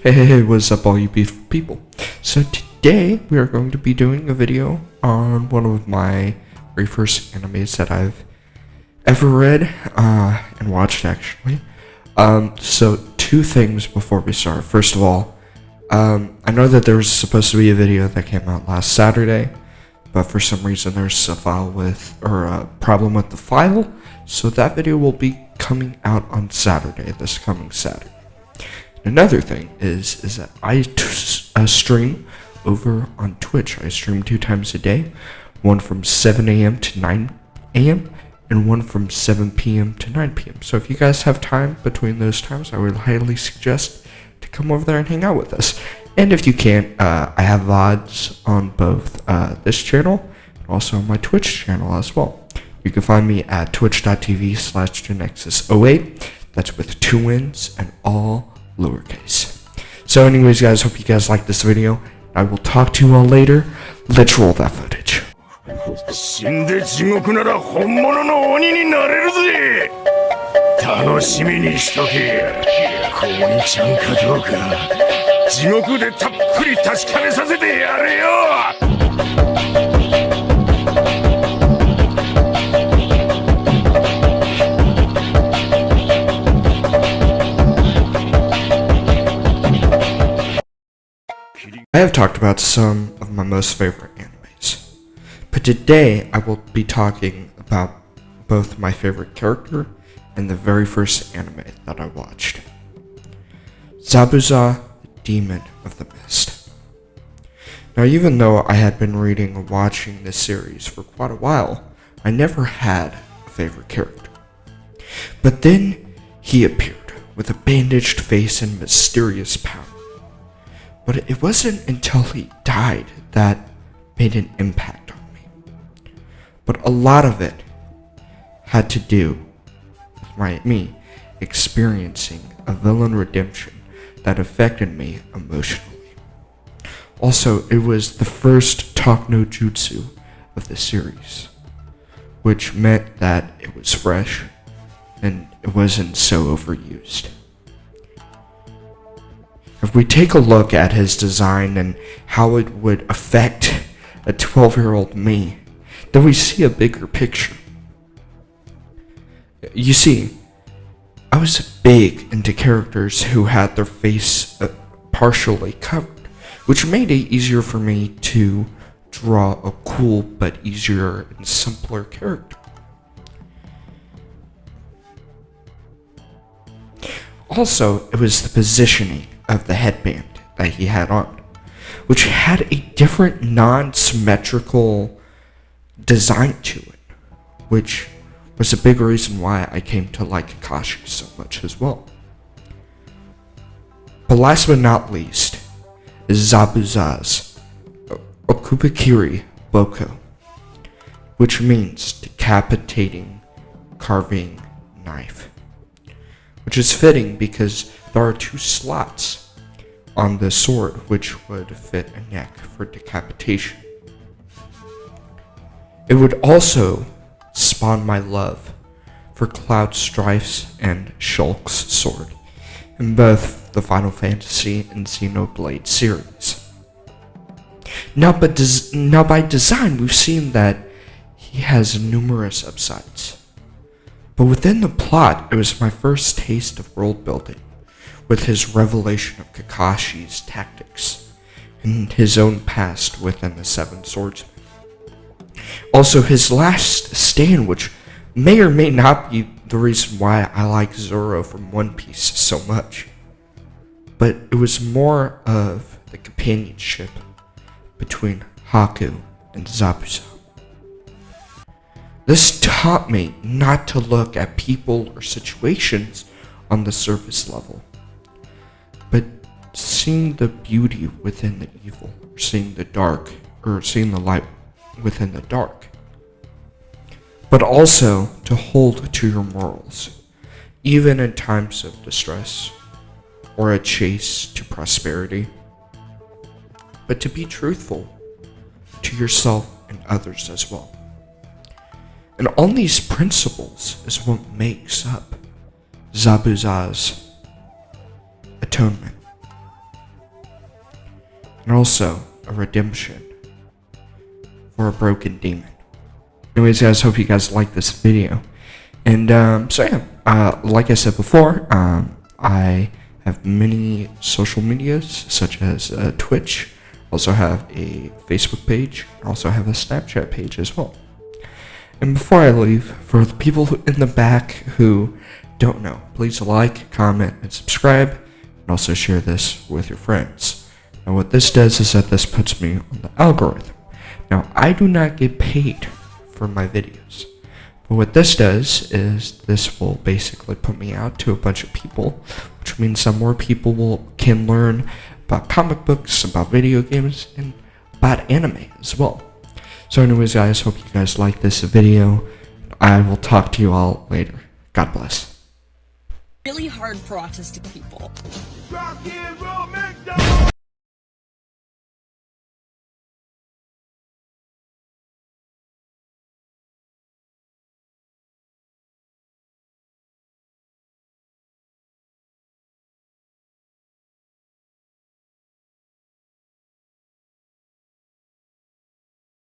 Hey, what's up all you beautiful people? So today we are going to be doing a video on one of my very first animes that I've ever read and watched actually. So two things before we start. First of all, I know that there was supposed to be a video that came out last Saturday, but for some reason there's a problem with the file, so that video will be coming out on Saturday, this coming Saturday. Another thing is that I stream over on Twitch. I stream 2 times a day, one from 7 a.m. to 9 a.m. and one from 7 p.m. to 9 p.m. So if you guys have time between those times, I would highly suggest to come over there and hang out with us. And if you can't, I have VODs on both this channel and also on my Twitch channel as well. You can find me at twitch.tv/genexus08. That's with 2 N's and all lowercase. So anyways guys, hope you guys like this video. I will talk to you all later. Let's roll that footage. 死んで地獄なら本物の鬼になれるぜ。楽しみにしとけ。コニちゃんかどうか地獄でたっぷり確かめさせてやれよ。I have talked about some of my most favorite animes, but today I will be talking about both my favorite character and the very first anime that I watched. Zabuza, the Demon of the Mist. Now even though I had been reading and watching this series for quite a while, I never had a favorite character. But then he appeared with a bandaged face and mysterious power. But it wasn't until he died that made an impact on me. But a lot of it had to do with me experiencing a villain redemption that affected me emotionally. Also, it was the first talk no jutsu of the series, which meant that it was fresh and it wasn't so overused. If we take a look at his design and how it would affect a 12-year-old me, then we see a bigger picture. You see, I was big into characters who had their face partially covered, which made it easier for me to draw a cool but easier and simpler character. Also, it was the positioning of the headband that he had on, which had a different non-symmetrical design to it, which was a big reason why I came to like Kakashi so much as well. But last but not least is Zabuza's Okubakiri Boko, which means decapitating carving knife, which is fitting because there are 2 slots on the sword which would fit a neck for decapitation. It would also spawn my love for Cloud Strife's and Shulk's sword in both the Final Fantasy and Xenoblade series. Now by design, we've seen that he has numerous upsides. But within the plot, it was my first taste of world building, with his revelation of Kakashi's tactics and his own past within the 7 Swordsmen. Also, his last stand, which may or may not be the reason why I like Zoro from One Piece so much, but it was more of the companionship between Haku and Zabuza. This taught me not to look at people or situations on the surface level, but seeing the beauty within the evil, or seeing the light within the dark. But also to hold to your morals, even in times of distress or a chase to prosperity, but to be truthful to yourself and others as well. And all these principles is what makes up Zabuza's atonement. and also a redemption for a broken demon. Anyways, guys, hope you guys like this video. And like I said before, I have many social medias such as Twitch. Also have a Facebook page. Also have a Snapchat page as well. And before I leave, for the people in the back who don't know, please like, comment, and subscribe, and also share this with your friends. Now what this does is that this puts me on the algorithm. Now I do not get paid for my videos, but what this does is this will basically put me out to a bunch of people, which means that more people can learn about comic books, about video games, and about anime as well. So anyways, guys, hope you guys like this video. I will talk to you all later. God bless. Really hard for autistic people.